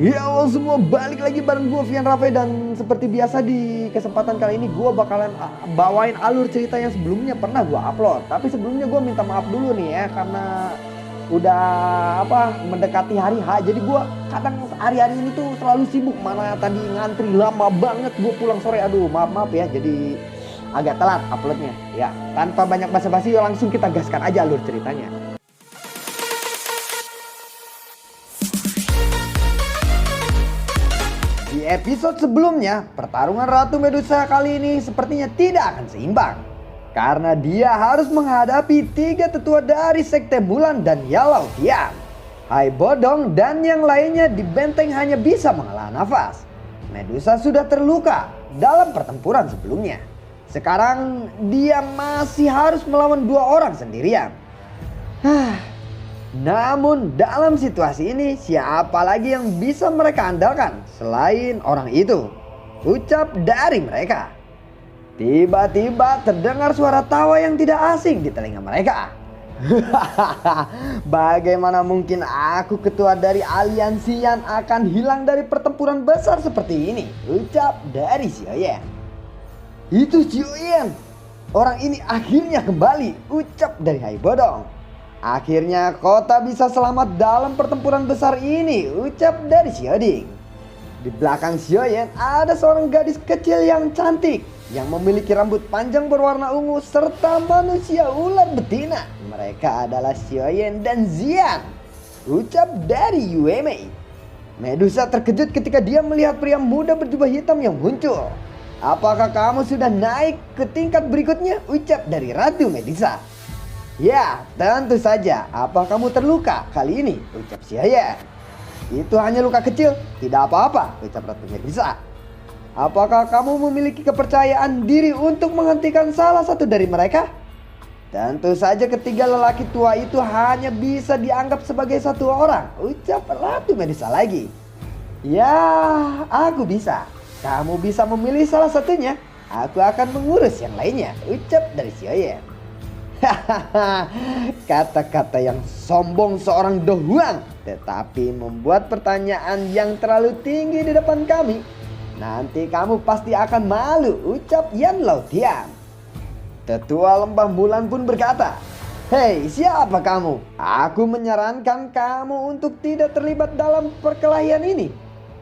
Ya Allah semua, balik lagi bareng gue Vian Rafe. Dan seperti biasa di kesempatan kali ini gue bakalan bawain alur cerita yang sebelumnya pernah gue upload. Tapi sebelumnya gue minta maaf dulu nih ya, karena udah mendekati hari H. Jadi gue kadang hari-hari ini tuh selalu sibuk. Mana tadi ngantri lama banget, gue pulang sore. Aduh maaf ya, jadi agak telat uploadnya. Ya tanpa banyak basa-basi langsung kita gaskan aja alur ceritanya. Di episode sebelumnya, pertarungan Ratu Medusa kali ini sepertinya tidak akan seimbang. Karena dia harus menghadapi 3 tetua dari Sekte Mulan dan Yellow Tian. Hai Bodong dan yang lainnya di benteng hanya bisa menghela nafas. Medusa sudah terluka dalam pertempuran sebelumnya. Sekarang dia masih harus melawan 2 orang sendirian. Namun dalam situasi ini siapa lagi yang bisa mereka andalkan selain orang itu? Ucap dari mereka. Tiba-tiba terdengar suara tawa yang tidak asing di telinga mereka. Bagaimana mungkin aku ketua dari aliansi yang akan hilang dari pertempuran besar seperti ini? Ucap dari Xiaoyan. Itu Xiaoyan. Orang ini akhirnya kembali. Ucap dari Hai Bodong. Akhirnya kota bisa selamat dalam pertempuran besar ini, ucap dari Xiaoding. Di belakang Xiaoyan ada seorang gadis kecil yang cantik yang memiliki rambut panjang berwarna ungu serta manusia ular betina. Mereka adalah Xiaoyan dan Xian, ucap dari Yuemei. Medusa terkejut ketika dia melihat pria muda berjubah hitam yang muncul. Apakah kamu sudah naik ke tingkat berikutnya? Ucap dari Ratu Medusa. Ya, tentu saja. Apa kamu terluka kali ini? Ucap Xiaoyan. Itu hanya luka kecil, tidak apa-apa, ucap Ratu Medusa. Apakah kamu memiliki kepercayaan diri untuk menghentikan salah satu dari mereka? Tentu saja ketiga lelaki tua itu hanya bisa dianggap sebagai satu orang, ucap Ratu Medusa lagi. Ya, aku bisa. Kamu bisa memilih salah satunya. Aku akan mengurus yang lainnya, ucap dari Xiaoyan. Kata-kata yang sombong seorang Do Huang, tetapi membuat pertanyaan yang terlalu tinggi di depan kami. Nanti kamu pasti akan malu, ucap Yan Lao Tian. Tetua Lembah Mulan pun berkata, "Hei, siapa kamu? Aku menyarankan kamu untuk tidak terlibat dalam perkelahian ini.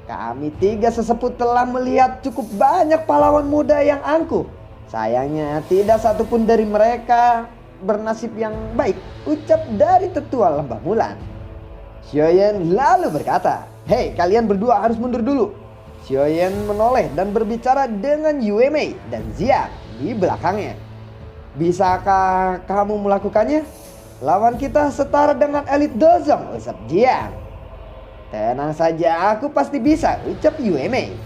Kami 3 sesepuh telah melihat cukup banyak pahlawan muda yang angkuh. Sayangnya tidak satupun dari mereka bernasib yang baik," ucap dari tetua Lembah Mulan. Xiaoyan lalu berkata, "Hei, kalian berdua harus mundur dulu." Xiaoyan menoleh dan berbicara dengan Yuemei dan Xia di belakangnya. "Bisakah kamu melakukannya? Lawan kita setara dengan elit Dozong," ucap Jiang. "Tenang saja, aku pasti bisa," ucap Yuemei.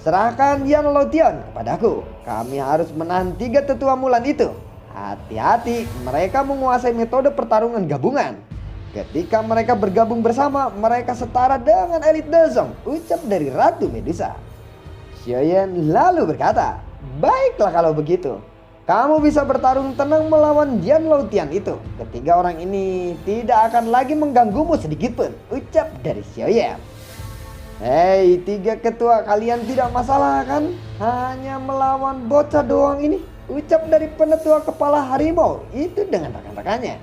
"Serahkan Yan Lotion kepadaku. Kami harus menahan 3 tetua Mulan itu. Hati-hati, mereka menguasai metode pertarungan gabungan. Ketika mereka bergabung bersama, mereka setara dengan elit Dozong," ucap dari Ratu Medusa. Xiaoyan lalu berkata, "Baiklah kalau begitu. Kamu bisa bertarung tenang melawan Yan Loutian itu. Ketiga orang ini tidak akan lagi mengganggumu sedikitpun," ucap dari Xiaoyan. "Hei, 3 ketua, kalian tidak masalah kan? Hanya melawan bocah doang ini," ucap dari penetua kepala harimau itu dengan rekan-rekannya.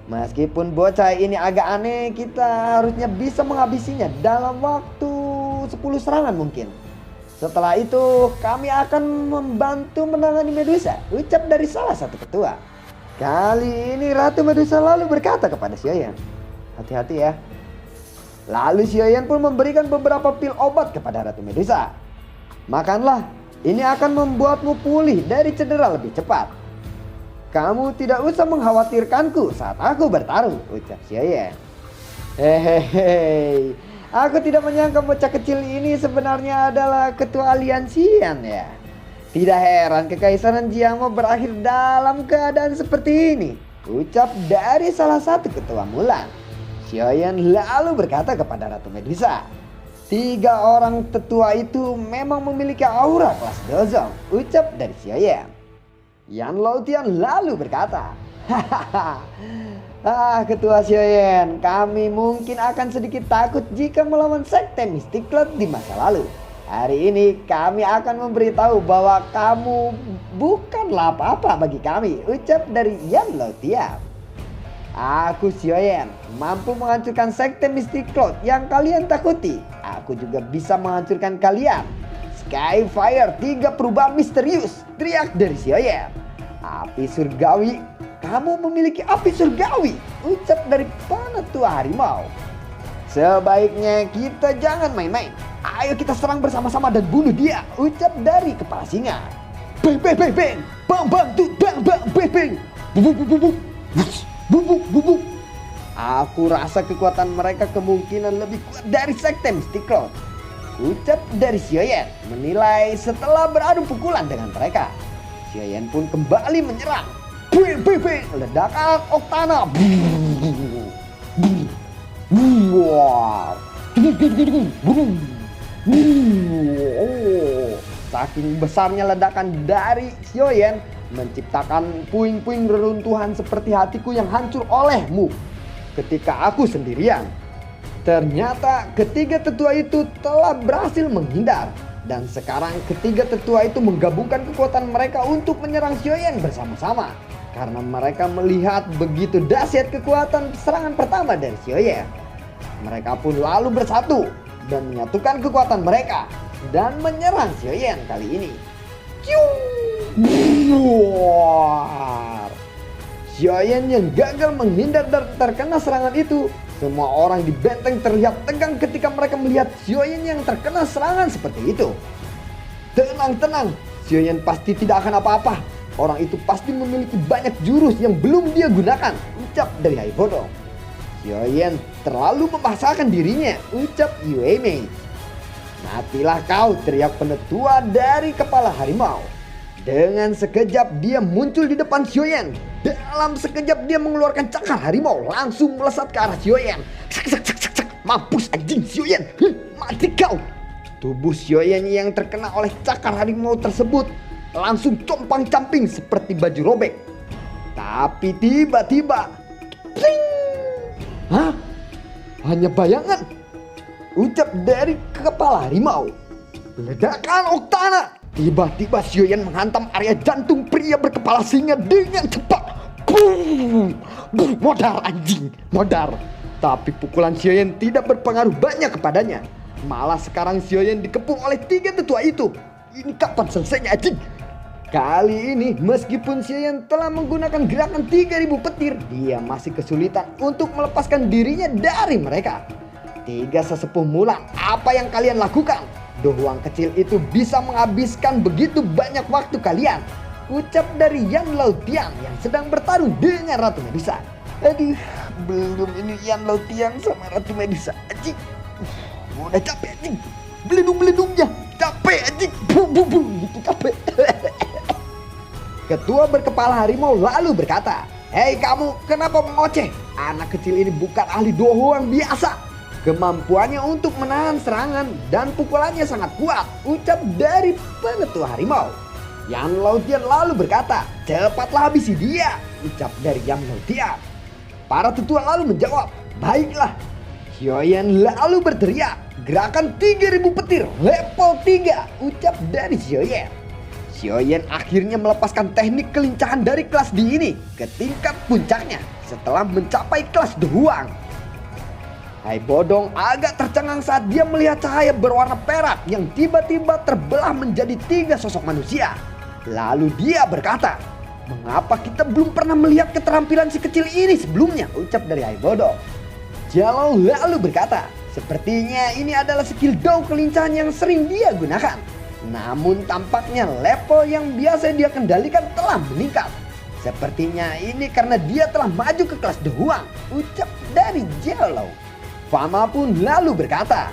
"Meskipun bocah ini agak aneh, kita harusnya bisa menghabisinya dalam waktu 10 serangan mungkin. Setelah itu kami akan membantu menangani Medusa," ucap dari salah satu ketua. Kali ini Ratu Medusa lalu berkata kepada Xiaoyan, "Hati-hati ya." Lalu Xiaoyan pun memberikan beberapa pil obat kepada Ratu Medusa. "Makanlah, ini akan membuatmu pulih dari cedera lebih cepat." "Kamu tidak usah mengkhawatirkanku saat aku bertarung," ucap Xiaoyan. "Hehehe, aku tidak menyangka bocah kecil ini sebenarnya adalah ketua aliansian ya. Tidak heran kekaisaran Jiangmo berakhir dalam keadaan seperti ini," ucap dari salah satu ketua Mulan. Xiaoyan lalu berkata kepada Ratu Medusa, "3 orang tetua itu memang memiliki aura kelas Dozong," ucap dari Xiaoyan. Yan Loutian lalu berkata, "Hahaha, Ketua Sioyen, kami mungkin akan sedikit takut jika melawan sekte Mystic Cloud di masa lalu. Hari ini kami akan memberitahu bahwa kamu bukanlah apa-apa bagi kami, ucap dari Yan Laotian. Aku Sioyen, mampu menghancurkan sekte Mystic Cloud yang kalian takuti. Aku juga bisa menghancurkan kalian. Skyfire 3 perubahan misterius, teriak dari Sioyen. Api surgawi, kamu memiliki api surgawi, ucap dari Penetua Harimau. Sebaiknya kita jangan main-main. Ayo kita serang bersama-sama dan bunuh dia, ucap dari Kepala Singa. Bang bang bang bang, bang bang tuh bang bang bang bang, bubuk bubuk bubuk bubuk. Aku rasa kekuatan mereka kemungkinan lebih kuat dari sekte Mystic Cloud, ucap dari Sioyen menilai setelah beradu pukulan dengan mereka. Sioyen pun kembali menyerang. Bing bing bing, ledakan Octana. Saking besarnya ledakan dari Sioyen menciptakan puing-puing reruntuhan seperti hatiku yang hancur olehmu ketika aku sendirian. Ternyata ketiga tetua itu telah berhasil menghindar. Dan sekarang ketiga tetua itu menggabungkan kekuatan mereka untuk menyerang Sioyen bersama-sama. Karena mereka melihat begitu dahsyat kekuatan serangan pertama dari Sioyen. Mereka pun lalu bersatu dan menyatukan kekuatan mereka dan menyerang Sioyen kali ini. Sioyen yang gagal menghindar dan terkena serangan itu. Semua orang di benteng terlihat tegang ketika mereka melihat Sioyen yang terkena serangan seperti itu. Tenang, tenang, Sioyen pasti tidak akan apa-apa. Orang itu pasti memiliki banyak jurus yang belum dia gunakan, ucap dari Haibodong. Sioyen terlalu memaksakan dirinya, ucap Yue Mei. Matilah kau, teriak Penetua dari Kepala Harimau. Dengan sekejap dia muncul di depan Sioyen. Dalam sekejap dia mengeluarkan cakar harimau langsung melesat ke arah Sioyen. Mampus anjing Sioyen, mati kau. Tubuh Sioyen yang terkena oleh cakar harimau tersebut langsung compang-camping seperti baju robek. Tapi tiba-tiba, hah? Hanya bayangan, ucap dari Kepala Harimau. Ledakan Octana. Tiba-tiba Sioyen menghantam area jantung pria berkepala singa dengan cepat. Boom! Modar anjing, modar. Tapi pukulan Sioyen tidak berpengaruh banyak kepadanya. Malah sekarang Sioyen dikepung oleh tiga tetua itu. Ini kapan selesainya anjing? Kali ini meskipun Sioyen telah menggunakan gerakan 3000 petir, dia masih kesulitan untuk melepaskan dirinya dari mereka. Tiga sesepuh Mulan, apa yang kalian lakukan? Dohuang kecil itu bisa menghabiskan begitu banyak waktu kalian, ucap dari Yan Laotian yang sedang bertarung dengan Ratu Medusa. Aduh, belum ini Yan Laotian sama Ratu Medusa anjing. Udah capek anjing, beledung-beledungnya capek anjing, gitu capek. Ketua berkepala harimau lalu berkata, "Hei kamu, kenapa mengoceh? Anak kecil ini bukan ahli dohuang biasa. Kemampuannya untuk menahan serangan dan pukulannya sangat kuat," ucap dari Penetua Harimau. Yan Laotian lalu berkata, "Cepatlah habisi dia," ucap dari Yan Laotian. Para tetua lalu menjawab, "Baiklah." Sioyen lalu berteriak, "Gerakan 3000 petir level 3," ucap dari Sioyen. Sioyen akhirnya melepaskan teknik kelincahan dari kelas D ini ke tingkat puncaknya setelah mencapai kelas Dohuang. Haibodong agak tercengang saat dia melihat cahaya berwarna perak yang tiba-tiba terbelah menjadi 3 sosok manusia. Lalu dia berkata, "Mengapa kita belum pernah melihat keterampilan si kecil ini sebelumnya?" ucap dari Haibodong. Jalou lalu berkata, "Sepertinya ini adalah skill Dou kelincahan yang sering dia gunakan. Namun tampaknya level yang biasa dia kendalikan telah meningkat. Sepertinya ini karena dia telah maju ke kelas Dohuang," ucap dari Jalou. Fama pun lalu berkata,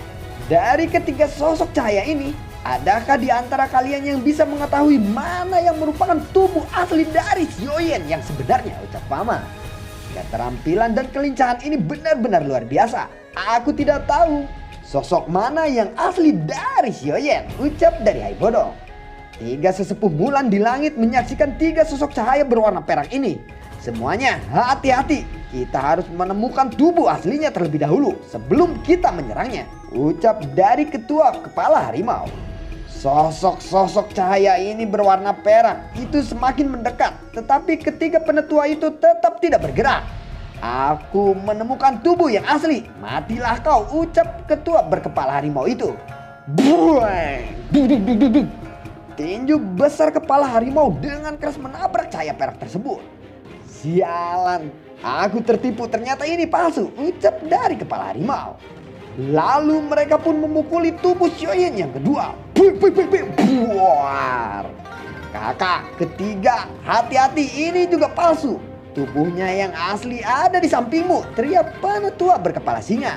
"Dari ketiga sosok cahaya ini, adakah di antara kalian yang bisa mengetahui mana yang merupakan tubuh asli dari Sioyen yang sebenarnya?" ucap Fama. Keterampilan dan kelincahan ini benar-benar luar biasa. Aku tidak tahu sosok mana yang asli dari Sioyen, ucap dari Haibodong. 3 sesepuh Mulan di langit menyaksikan 3 sosok cahaya berwarna perak ini. Semuanya hati-hati. Kita harus menemukan tubuh aslinya terlebih dahulu sebelum kita menyerangnya, ucap dari ketua kepala harimau. Sosok-sosok cahaya ini berwarna perak itu semakin mendekat, tetapi ketika penetua itu tetap tidak bergerak. Aku menemukan tubuh yang asli. Matilah kau, ucap ketua berkepala harimau itu. Bueng! Tinju besar kepala harimau dengan keras menabrak cahaya perak tersebut. Sialan, aku tertipu, ternyata ini palsu, ucap dari kepala harimau. Lalu mereka pun memukuli tubuh Xiaoyan yang kedua. Buar. Kakak ketiga, hati-hati, ini juga palsu. Tubuhnya yang asli ada di sampingmu, teriak penetua berkepala singa.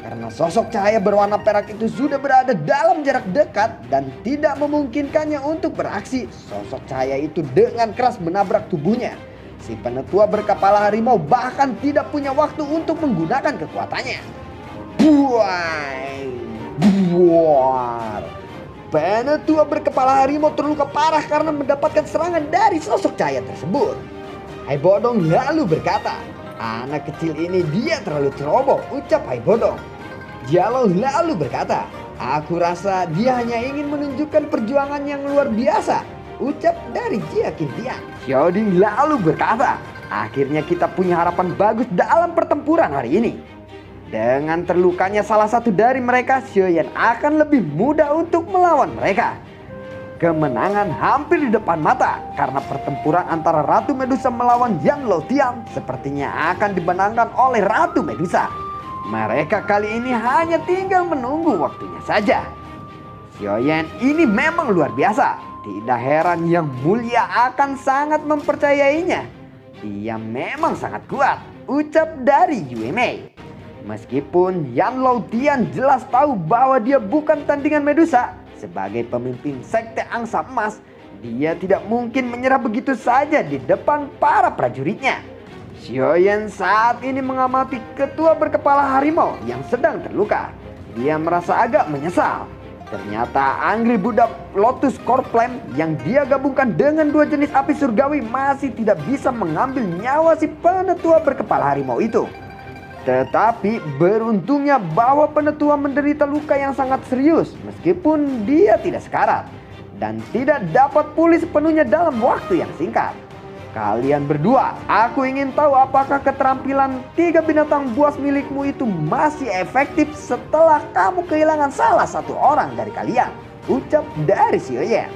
Karena sosok cahaya berwarna perak itu sudah berada dalam jarak dekat dan tidak memungkinkannya untuk beraksi, sosok cahaya itu dengan keras menabrak tubuhnya. Si penetua berkepala harimau bahkan tidak punya waktu untuk menggunakan kekuatannya. Buar. Penetua berkepala harimau terluka parah karena mendapatkan serangan dari sosok cahaya tersebut. Hai Bodong lalu berkata, anak kecil ini dia terlalu ceroboh, ucap Hai Bodong. Jialo lalu berkata, aku rasa dia hanya ingin menunjukkan perjuangan yang luar biasa, ucap dari Jia Qintian. Xiaoding lalu berkata, akhirnya kita punya harapan bagus dalam pertempuran hari ini. Dengan terlukanya salah satu dari mereka, Xiaoyan akan lebih mudah untuk melawan mereka. Kemenangan hampir di depan mata karena pertempuran antara Ratu Medusa melawan Yan Laotian sepertinya akan dimenangkan oleh Ratu Medusa. Mereka kali ini hanya tinggal menunggu waktunya saja. Xiaoyan ini memang luar biasa. Tidak heran Yang Mulia akan sangat mempercayainya. Dia memang sangat kuat, ucap dari Yue Mei. Meskipun Yan Laotian jelas tahu bahwa dia bukan tandingan Medusa, sebagai pemimpin sekte angsa emas, dia tidak mungkin menyerah begitu saja di depan para prajuritnya. Xiaoyan saat ini mengamati ketua berkepala harimau yang sedang terluka. Dia merasa agak menyesal. Ternyata Angry Buddha Lotus Core Flame yang dia gabungkan dengan dua jenis api surgawi masih tidak bisa mengambil nyawa si penetua berkepala harimau itu. Tetapi beruntungnya bahwa penetua menderita luka yang sangat serius meskipun dia tidak sekarat dan tidak dapat pulih sepenuhnya dalam waktu yang singkat. Kalian berdua, aku ingin tahu apakah keterampilan 3 binatang buas milikmu itu masih efektif setelah kamu kehilangan salah satu orang dari kalian, ucap dari Xiaoyan.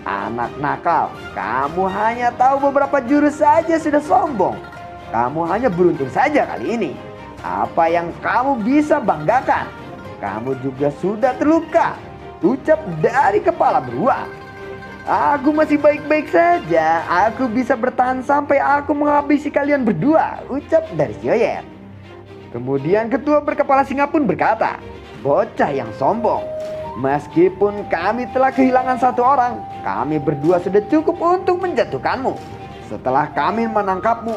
Anak nakal, kamu hanya tahu beberapa jurus saja sudah sombong. Kamu hanya beruntung saja kali ini. Apa yang kamu bisa banggakan? Kamu juga sudah terluka, ucap dari kepala beruang. Aku masih baik-baik saja. Aku bisa bertahan sampai aku menghabisi kalian berdua, ucap dari Xiaoyan. Kemudian ketua berkepala singa pun berkata, bocah yang sombong. Meskipun kami telah kehilangan satu orang, kami berdua sudah cukup untuk menjatuhkanmu. Setelah kami menangkapmu,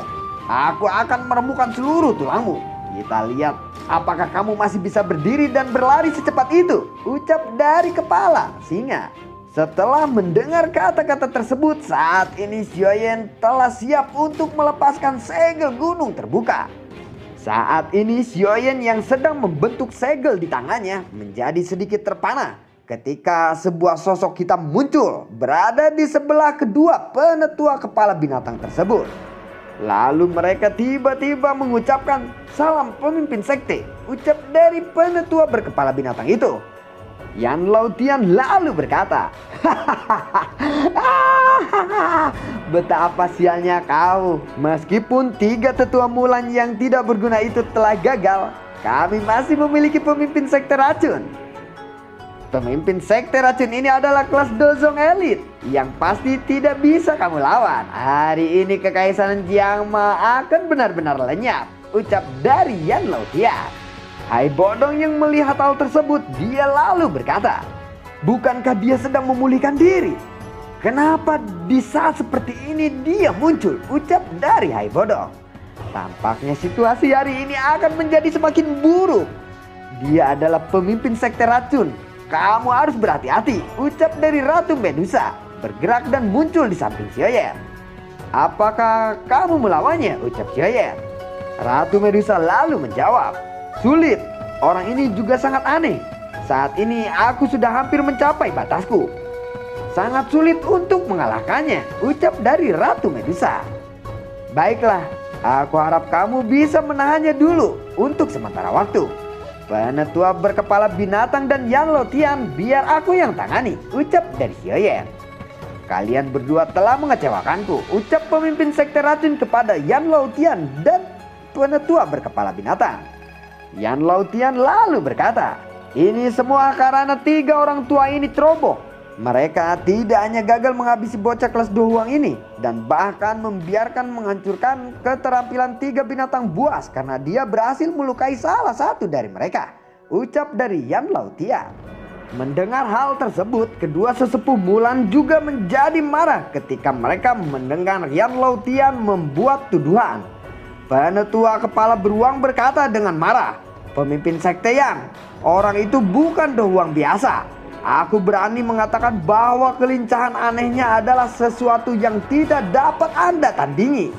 aku akan meremukan seluruh tulangmu. Kita lihat apakah kamu masih bisa berdiri dan berlari secepat itu, ucap dari kepala singa. Setelah mendengar kata-kata tersebut, saat ini Xiaoyan telah siap untuk melepaskan segel gunung terbuka. Saat ini Xiaoyan yang sedang membentuk segel di tangannya menjadi sedikit terpana ketika sebuah sosok hitam muncul berada di sebelah kedua penetua kepala binatang tersebut. Lalu mereka tiba-tiba mengucapkan salam pemimpin sekte, ucap dari penetua berkepala binatang itu. Yan Laotian lalu berkata, betapa sialnya kau. Meskipun 3 tetua Mulan yang tidak berguna itu telah gagal, kami masih memiliki pemimpin sekte racun. Pemimpin sekte racun ini adalah kelas Dozong Elite yang pasti tidak bisa kamu lawan. Hari ini kekaisaran Jiangma akan benar-benar lenyap, ucap dari Yan Laotian. Hai Bodong yang melihat hal tersebut, dia lalu berkata, bukankah dia sedang memulihkan diri? Kenapa di saat seperti ini dia muncul, ucap dari Hai Bodong. Tampaknya situasi hari ini akan menjadi semakin buruk. Dia adalah pemimpin sekte racun. Kamu harus berhati-hati, ucap dari Ratu Medusa, bergerak dan muncul di samping Xiaoyan. Apakah kamu melawannya? Ucap Xiaoyan. Ratu Medusa lalu menjawab, sulit. Orang ini juga sangat aneh. Saat ini aku sudah hampir mencapai batasku. Sangat sulit untuk mengalahkannya, ucap dari Ratu Medusa. Baiklah, aku harap kamu bisa menahannya dulu untuk sementara waktu. Penetua berkepala binatang dan Yan Lao Tian biar aku yang tangani, ucap dari Xiaoyan. Kalian berdua telah mengecewakanku, ucap pemimpin sekte racun kepada Yan Lao Tian dan penetua berkepala binatang. Yan Lao Tian lalu berkata, ini semua karena 3 orang tua ini ceroboh. Mereka tidak hanya gagal menghabisi bocah kelas 2 Huang ini, dan bahkan membiarkan menghancurkan keterampilan 3 binatang buas karena dia berhasil melukai salah satu dari mereka, ucap dari Yan Lao Tian. Mendengar hal tersebut, kedua sesepuh Mulan juga menjadi marah ketika mereka mendengar Yan Lao Tian membuat tuduhan. Penetua kepala beruang berkata dengan marah, pemimpin sekte Yang, orang itu bukan Do Huang biasa. Aku berani mengatakan bahwa kelincahan anehnya adalah sesuatu yang tidak dapat Anda tandingi.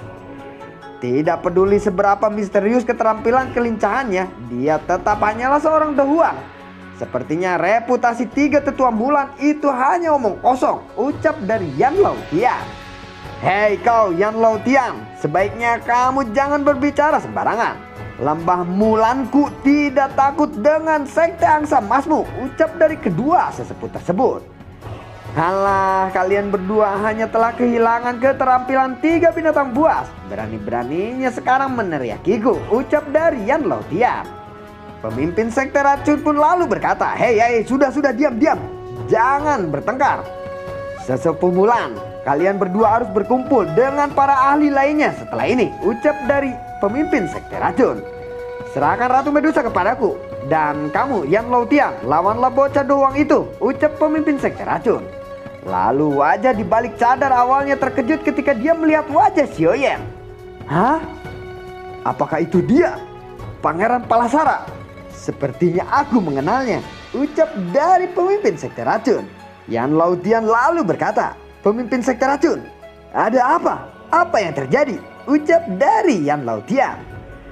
Tidak peduli seberapa misterius keterampilan kelincahannya, dia tetap hanyalah seorang Do Huang. Sepertinya reputasi 3 tetua Mulan itu hanya omong kosong, ucap dari Yan Lao Tian. Hei kau Yan Lao Tian, sebaiknya kamu jangan berbicara sembarangan. Lembah Mulanku tidak takut dengan sekte angsa emasmu, ucap dari kedua sesepuh tersebut. Halah, kalian berdua hanya telah kehilangan keterampilan 3 binatang buas. Berani-beraninya sekarang meneriakiku, ucap dari Yan Lao Tian. Pemimpin sekte racun pun lalu berkata, hei sudah diam. Jangan bertengkar. Sesepuh Mulan, kalian berdua harus berkumpul dengan para ahli lainnya setelah ini, ucap dari pemimpin sekte racun. Serahkan Ratu Medusa kepadaku, dan kamu Yan Lao Tian lawanlah bocah Do Huang itu, ucap pemimpin sekte racun. Lalu wajah di balik cadar awalnya terkejut ketika dia melihat wajah Xiaoyan. Hah? Apakah itu dia? Pangeran Palasara? Sepertinya aku mengenalnya, ucap dari pemimpin sekte racun. Yan Lao Tian lalu berkata, pemimpin sekte racun, ada apa? Apa yang terjadi? Ucap dari Yan Lao Tian.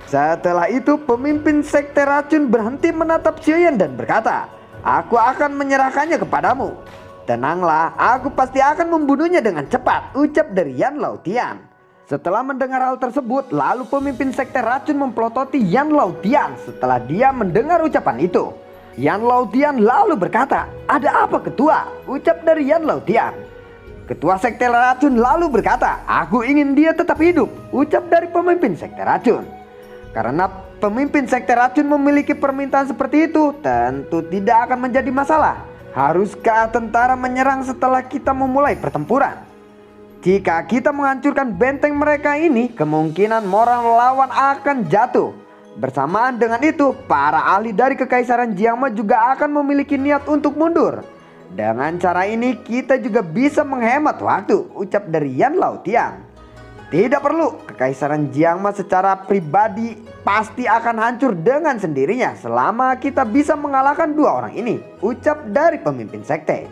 Setelah itu pemimpin sekte racun berhenti menatap Xiaoyan dan berkata, aku akan menyerahkannya kepadamu. Tenanglah, aku pasti akan membunuhnya dengan cepat, ucap dari Yan Lao Tian. Setelah mendengar hal tersebut, lalu pemimpin sekte racun mempelototi Yan Lao Tian. Setelah dia mendengar ucapan itu, Yan Lao Tian lalu berkata, ada apa ketua? Ucap dari Yan Lao Tian. Ketua sekte racun lalu berkata, aku ingin dia tetap hidup, ucap dari pemimpin sekte racun. Karena pemimpin sekte racun memiliki permintaan seperti itu, tentu tidak akan menjadi masalah. Haruskah tentara menyerang setelah kita memulai pertempuran? Jika kita menghancurkan benteng mereka ini, kemungkinan moral lawan akan jatuh. Bersamaan dengan itu, para ahli dari Kekaisaran Jiangma juga akan memiliki niat untuk mundur. Dengan cara ini kita juga bisa menghemat waktu, ucap dari Yan Lao Tian. Tidak perlu, Kekaisaran Jiangma secara pribadi pasti akan hancur dengan sendirinya selama kita bisa mengalahkan 2 orang ini, ucap dari pemimpin sekte.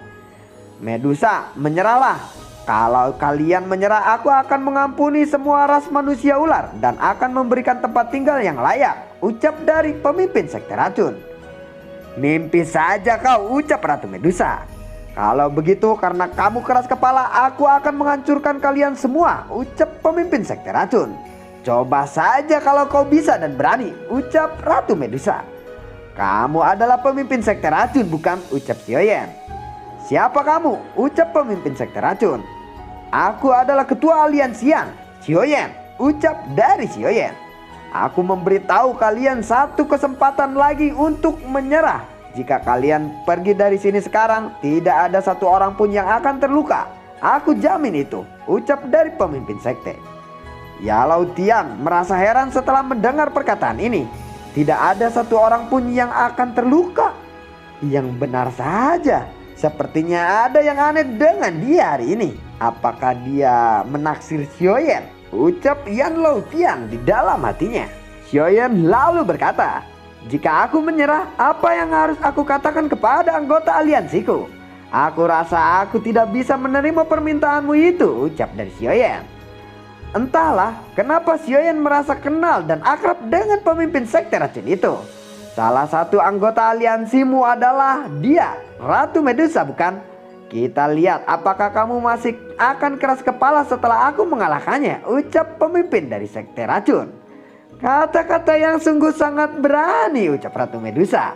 Medusa, menyerahlah. Kalau kalian menyerah, aku akan mengampuni semua ras manusia ular dan akan memberikan tempat tinggal yang layak, ucap dari pemimpin sekte racun. Mimpi saja kau, ucap Ratu Medusa. Kalau begitu karena kamu keras kepala, aku akan menghancurkan kalian semua, ucap pemimpin sekte racun. Coba saja kalau kau bisa dan berani, ucap Ratu Medusa. Kamu adalah pemimpin sekte racun bukan, ucap Xiaoyan. Siapa kamu? Ucap pemimpin sekte racun. Aku adalah ketua aliansian, Xiaoyan, ucap dari Xiaoyan. Aku memberitahu kalian satu kesempatan lagi untuk menyerah. Jika kalian pergi dari sini sekarang, tidak ada satu orang pun yang akan terluka. Aku jamin itu, ucap dari pemimpin sekte. Yan Lao Tian merasa heran setelah mendengar perkataan ini. Tidak ada satu orang pun yang akan terluka. Yang benar saja, sepertinya ada yang aneh dengan dia hari ini. Apakah dia menaksir Xiaoyan? Ucap Yan Lao Tian di dalam hatinya. Xiaoyan lalu berkata, jika aku menyerah, apa yang harus aku katakan kepada anggota aliansiku? Aku rasa aku tidak bisa menerima permintaanmu itu, ucap dari Xiaoyan. Entahlah kenapa Xiaoyan merasa kenal dan akrab dengan pemimpin sekte racun itu. Salah satu anggota aliansimu adalah dia, Ratu Medusa bukan? Kita lihat apakah kamu masih akan keras kepala setelah aku mengalahkannya, ucap pemimpin dari sekte racun. Kata-kata yang sungguh sangat berani, ucap Ratu Medusa.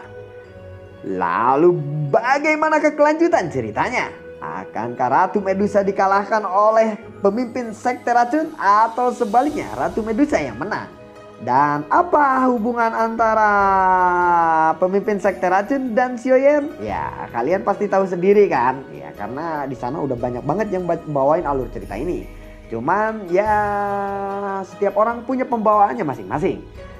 Lalu bagaimana kelanjutan ceritanya? Akankah Ratu Medusa dikalahkan oleh pemimpin sekte racun atau sebaliknya Ratu Medusa yang menang? Dan apa hubungan antara pemimpin sekte racun dan Xiaoyan? Ya kalian pasti tahu sendiri kan? Ya karena di sana udah banyak banget yang bawain alur cerita ini. Cuman ya setiap orang punya pembawaannya masing-masing.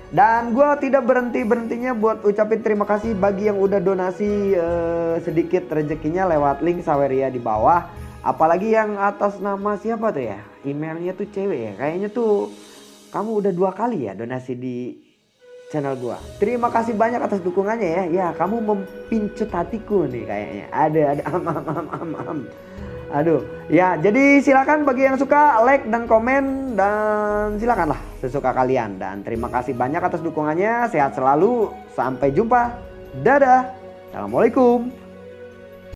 Dan gue tidak berhentinya buat ucapin terima kasih bagi yang udah donasi sedikit rezekinya lewat link Saweria di bawah. Apalagi yang atas nama siapa tuh ya? Emailnya tuh cewek ya. Kayaknya tuh kamu udah 2 kali ya donasi di channel gue. Terima kasih banyak atas dukungannya ya. Ya kamu mempincut hatiku nih kayaknya. Ada Aduh, ya jadi silakan bagi yang suka like dan komen dan silakanlah sesuka kalian. Dan terima kasih banyak atas dukungannya. Sehat selalu. Sampai jumpa. Dadah. Assalamualaikum.